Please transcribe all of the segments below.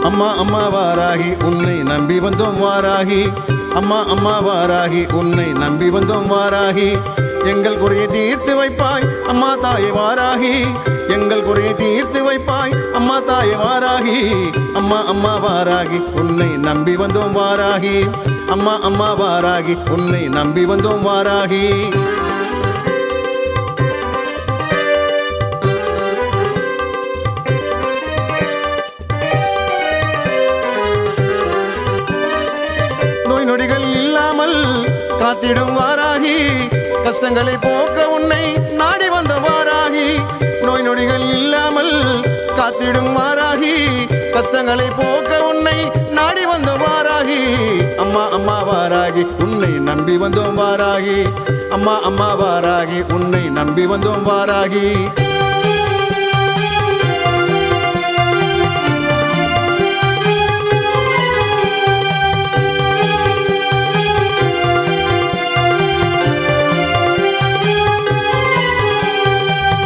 அம்மா அம்மா வாராகி உன்னை நம்பி வந்தோம் வாராகி. அம்மா அம்மா வாராகி உன்னை நம்பி வந்தோம் வாராகி. எங்கள் குறையை தீர்த்து வைப்பாய் அம்மா தாயே வாராகி. எங்கள் குறையை தீர்த்து வைப்பாய் அம்மா தாயே வாராகி. அம்மா அம்மா வாராகி உன்னை நம்பி வந்தோம் வாராகி. அம்மா அம்மா வாராகி உன்னை நம்பி வந்தோம் வாராகி. நோய் நொடிகள் இல்லாமல் காத்திடும் வாராகி. கஷ்டங்களை போக்க உன்னை நாடி வந்த வாராகி. நோய் நொடிகள் இல்லாமல் காத்திடும் வாராகி. கஷ்டங்களை போக்க உன்னை நாடி வந்த வாராகி. அம்மா அம்மா வாராகி உன்னை நம்பி வந்தோம் வாராகி. அம்மா அம்மா வாராகி உன்னை நம்பி வந்தோம் வாராகி.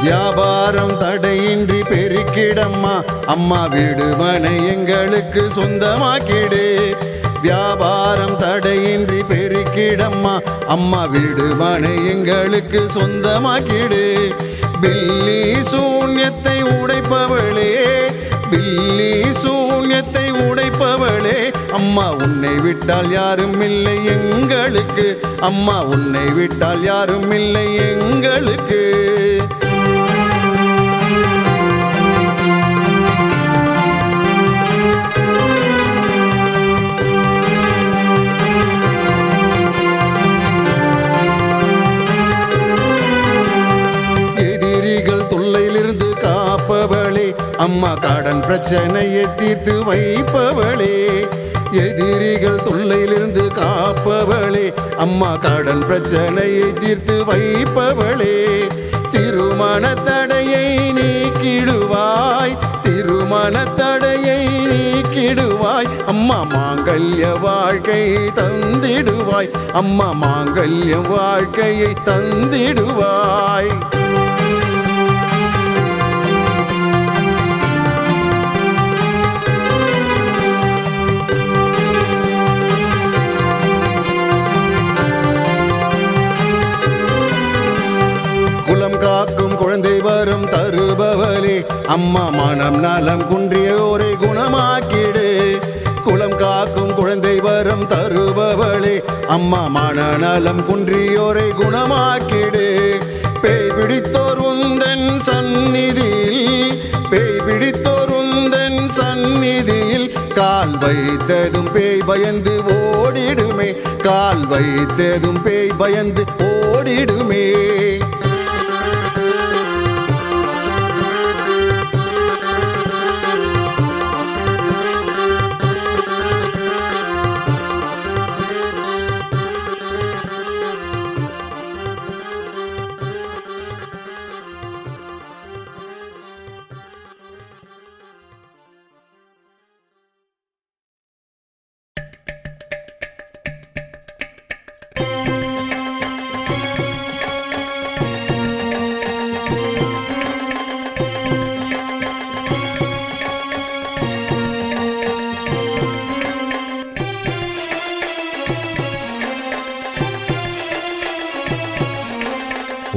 வியாபாரம் தடையின்றி பெருக்கிடம்மா அம்மா வீடு மனை எங்களுக்கு சொந்தமாக்கிடு. வியாபாரம் தடையின்றி பெருக்கிடம்மா அம்மா வீடு மனை எங்களுக்கு சொந்தமாக்கிடு. பில்லி சூன்யத்தை உடைப்பவளே, பில்லி சூன்யத்தை உடைப்பவளே, அம்மா உன்னை விட்டால் யாரும் இல்லை எங்களுக்கு. அம்மா உன்னை விட்டால் யாரும் இல்லை எங்களுக்கு. அம்மா கடன் பிரச்சனையை தீர்த்து வைப்பவளே. எதிரிகள் தொல்லையிலிருந்து காப்பவளே. அம்மா கடன் பிரச்சனையை தீர்த்து வைப்பவளே. திருமண தடையை நீக்கிடுவாய், திருமண தடையை நீக்கிடுவாய். அம்மா மாங்கல்ய வாழ்க்கை தந்திடுவாய். அம்மா மாங்கல்ய வாழ்க்கையை தந்திடுவாய். குலம் காக்கும் குழந்தை வரம் தருபவளே. அம்மா மனம் நலம் குன்றியோரை குணமாக்கிடு. குலம் காக்கும் குழந்தை வரம் தருபவளே. அம்மா மனநலம் குன்றியோரை குணமாக்கிடு. பேய் பிடித்தோர் உந்தன் சந்நிதியில், பேய் பிடித்தோர் உந்தன் சந்நிதியில் கால் வைத்ததும் பேய் பயந்து ஓடிடுமே. கால் வைத்ததும் பேய் பயந்து ஓடிடுமே.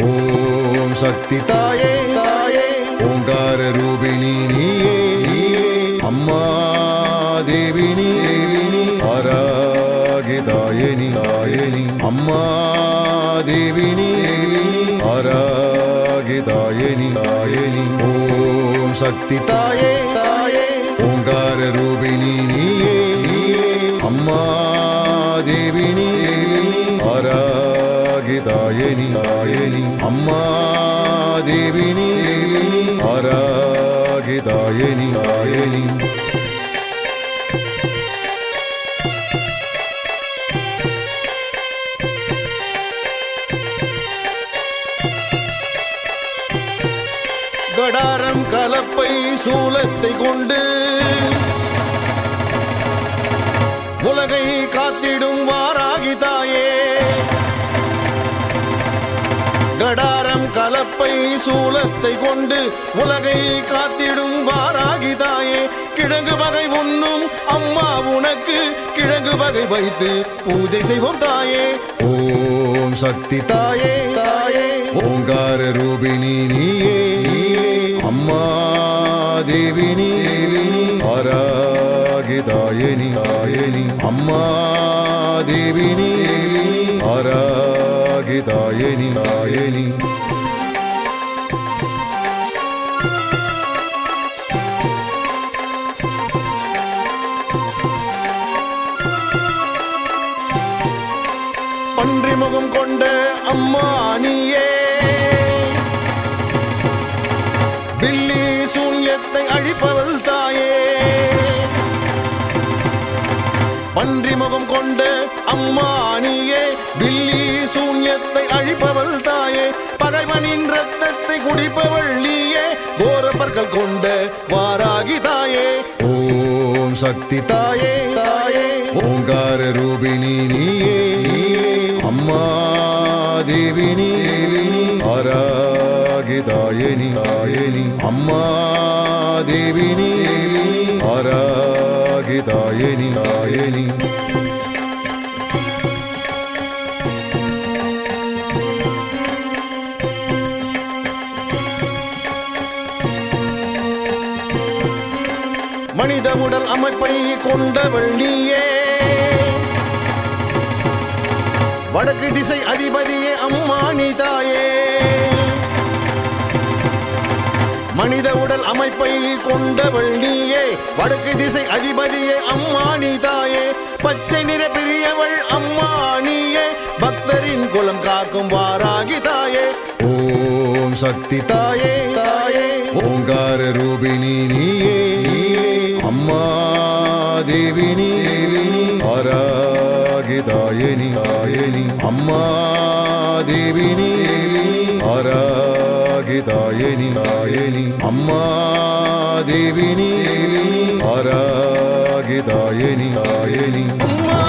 ஓம் சக்தி தாயே தாயே ஓங்கார ரூபிணி நீயே நீயே. அம்மா தேவினி தேவினி ஆராகி தாயனி தாயனி. அம்மா தேவினி தேவினி ஆராகி தாயனி தாயனி. ஓம் சக்தி தாயே தாயே ஓங்கார ரூபிணி நீயே நீயே. அம்மா தேவினி தேவினி ஆராகி தாயனி தாயனி. அம்மா தேவினி தேவினி ஆராகி தாயனி தாயனி. கடாரம் கலப்பை சூலத்தை கொண்டு உலகை காத்திடும் வாராகி தாயே. கடாரம் கலப்பை சூலத்தை கொண்டு உலகை காத்திடும் வாராகி தாயே. தாயே கிழங்கு வகை உண்ணும் அம்மா உனக்கு கிழங்கு வகை வைத்து பூஜை செய்வோம் தாயே ஓம் சக்தி தாயே தாயே ஓங்கார ரூபிணி நீயே அம்மா தேவினி ஆராகி தாயனி தாயனி அம்மா தேவினி ஆராகி தாயனி தாயனி பன்றி முகம் கொண்ட அம்மா நீயே பில்லி சூன்யத்தை அழிப்பவள் தாயே பன்றி முகம் கொண்ட அம்மா நீயே பில்லி சூன்யத்தை அழிப்பவள் தாயே பகைவனின் ரத்தத்தை குடிப்பவள் நீயே கோரப்பற்கள் கொண்ட வாராகி தாயே ஓம் சக்தி தாயே தாயே ஓங்கார ரூபிணி நீயே அம்மா தேவினி ஆராகி தாயனி தாயனி அம்மா தேவினி ஆராகி தாயனி தாயனி மனித உடல் அமைப்பை கொண்டவள் நீயே வடக்கு திசை அதிபதியே அம்மா நீ தாயே மனித உடல் அமைப்பை கொண்டவள் நீயே வடக்கு திசை அதிபதியே அம்மா நீ தாயே பச்சை நிற பிரியவள் அம்மா நீயே பக்தரின் குலம் காக்கும் வாராகி தாயே ஓம் சக்தி தாயே தாயே ஓங்கார ரூபிணி நீயே அம்மா தேவினி ஆராகி தாயனி தாயனி அம்மா தேவினி ஆராகி தாயனி தாயனி அம்மா தேவினி ஆராகி தாயனி தாயனி அம்மா